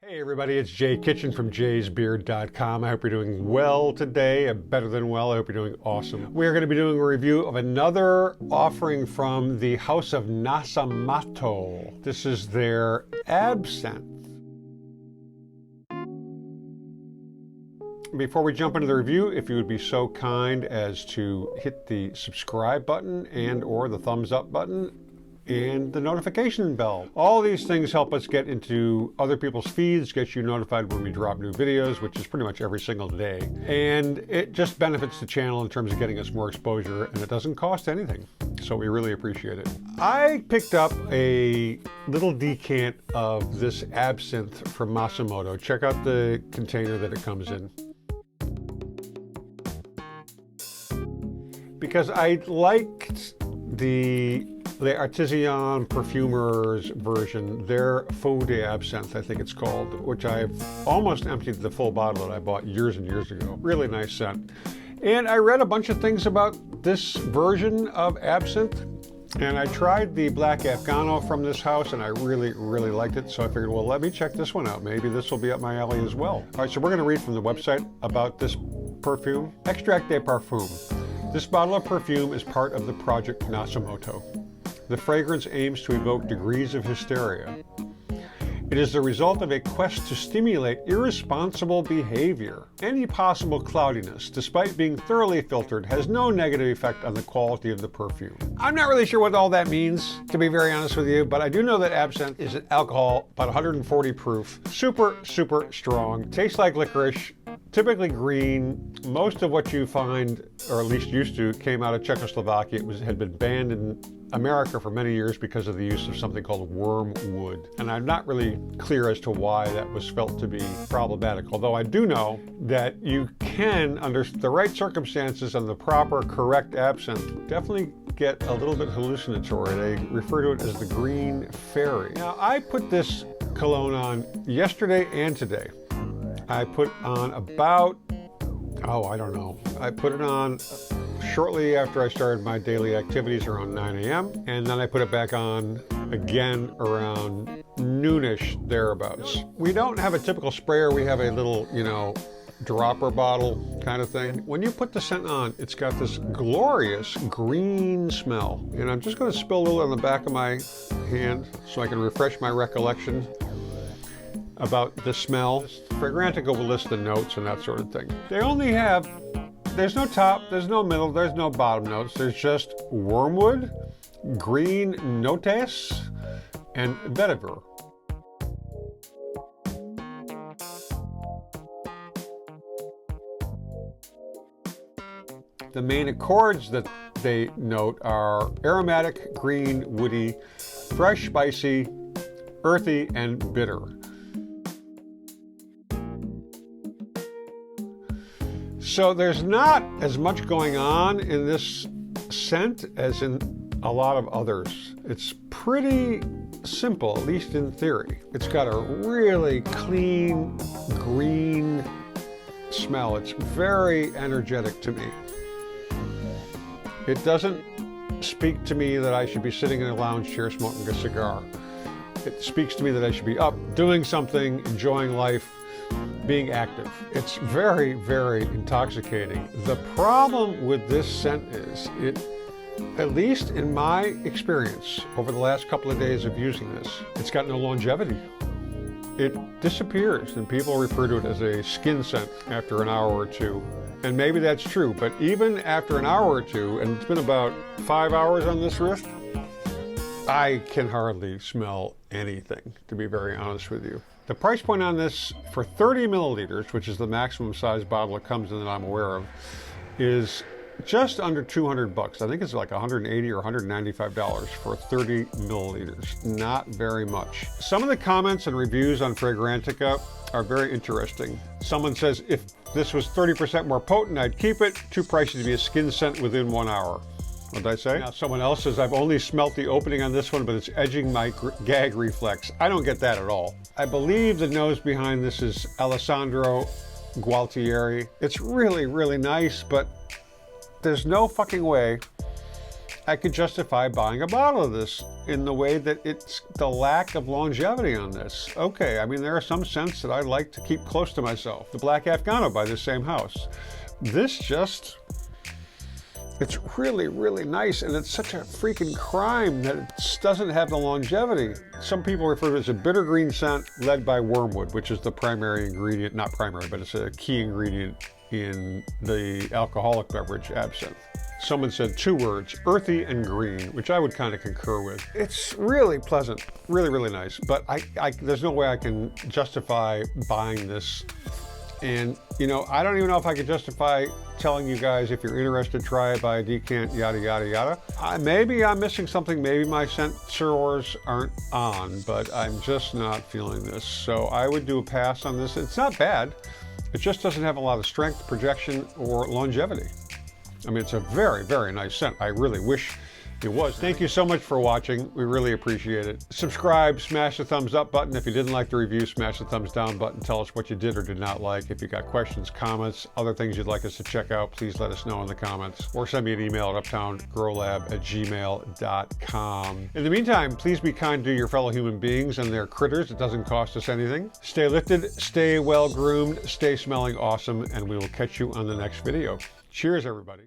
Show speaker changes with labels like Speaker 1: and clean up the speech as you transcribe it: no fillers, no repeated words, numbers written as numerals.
Speaker 1: Hey everybody, it's Jay Kitchen from jaysbeard.com. I hope you're doing well today, better than well. I hope you're doing awesome. We're going to be doing a review of another offering from the house of Nasomatto. This is their Absinth. Before we jump into the review, if you would be so kind as to hit the subscribe button and or the thumbs up button and the notification bell. All these things help us get into other people's feeds, get you notified when we drop new videos, which is pretty much every single day. And it just benefits the channel in terms of getting us more exposure, and it doesn't cost anything. So we really appreciate it. I picked up a little decant of this absinthe from Nasomatto. Check out the container that it comes in. Because I liked the Artesian Perfumers version, their Faux de Absinthe, I think it's called, which I've almost emptied the full bottle that I bought years and years ago. Really nice scent. And I read a bunch of things about this version of Absinthe, and I tried the Black Afghano from this house, and I really, really liked it. So I figured, well, let me check this one out. Maybe this will be up my alley as well. All right, so we're going to read from the website about this perfume. Extrait de parfum. This bottle of perfume is part of the project Nasomatto. The fragrance aims to evoke degrees of hysteria. It is the result of a quest to stimulate irresponsible behavior. Any possible cloudiness, despite being thoroughly filtered, has no negative effect on the quality of the perfume. I'm not really sure what all that means, to be very honest with you, but I do know that absinthe is an alcohol, about 140 proof, super, super strong, tastes like licorice, typically green. Most of what you find, or at least used to, came out of Czechoslovakia. It had been banned in America for many years because of the use of something called wormwood. And I'm not really clear as to why that was felt to be problematic, although I do know that you can, under the right circumstances and the proper, correct absinthe, definitely get a little bit hallucinatory. They refer to it as the green fairy. Now, I put this cologne on yesterday and today. I put on about, I don't know. I put it on shortly after I started my daily activities around 9 a.m. And then I put it back on again around noonish, thereabouts. We don't have a typical sprayer. We have a little, dropper bottle kind of thing. When you put the scent on, it's got this glorious green smell. And I'm just going to spill a little on the back of my hand so I can refresh my recollection about the smell. Fragrantica will list the notes and that sort of thing. They only have, there's no top, there's no middle, there's no bottom notes. There's just wormwood, green notes, and vetiver. The main accords that they note are aromatic, green, woody, fresh, spicy, earthy, and bitter. So there's not as much going on in this scent as in a lot of others. It's pretty simple, at least in theory. It's got a really clean, green smell. It's very energetic to me. It doesn't speak to me that I should be sitting in a lounge chair smoking a cigar. It speaks to me that I should be up, doing something, enjoying life, being active. It's very, very intoxicating. The problem with this scent is, at least in my experience over the last couple of days of using this, it's got no longevity. It disappears, and people refer to it as a skin scent after an hour or two. And maybe that's true, but even after an hour or two, and it's been about 5 hours on this wrist, I can hardly smell anything, to be very honest with you. The price point on this for 30 milliliters, which is the maximum size bottle it comes in that I'm aware of, is just under 200 bucks. I think it's like 180 or $195 for 30 milliliters. Not very much. Some of the comments and reviews on Fragrantica are very interesting. Someone says, if this was 30% more potent, I'd keep it. Too pricey to be a skin scent within 1 hour. What did I say? Now someone else says, I've only smelt the opening on this one, but it's edging my gag reflex. I don't get that at all. I believe the nose behind this is Alessandro Gualtieri. It's really, really nice, but there's no fucking way I could justify buying a bottle of this in the way that it's the lack of longevity on this. Okay, I mean, there are some scents that I like to keep close to myself. The Black Afghano by this same house. This just, it's really, really nice, and it's such a freaking crime that it doesn't have the longevity. Some people refer to it as a bitter green scent led by wormwood, which is the primary ingredient, not primary, but it's a key ingredient in the alcoholic beverage absinthe. Someone said 2 words, earthy and green, which I would kind of concur with. It's really pleasant, really, really nice, but there's no way I can justify buying this. And, you know, I don't even know if I could justify telling you guys, if you're interested, try it, buy a decant, yada, yada, yada. Maybe I'm missing something. Maybe my sensors aren't on, but I'm just not feeling this. So I would do a pass on this. It's not bad. It just doesn't have a lot of strength, projection, or longevity. I mean, it's a very, very nice scent. I really wish it was. Thank you so much for watching. We really appreciate it. Subscribe, smash the thumbs up button. If you didn't like the review, smash the thumbs down button. Tell us what you did or did not like. If you got questions, comments, other things you'd like us to check out, please let us know in the comments. Or send me an email at uptowngrowlab@gmail.com. In the meantime, please be kind to your fellow human beings and their critters. It doesn't cost us anything. Stay lifted, stay well groomed, stay smelling awesome, and we will catch you on the next video. Cheers, everybody.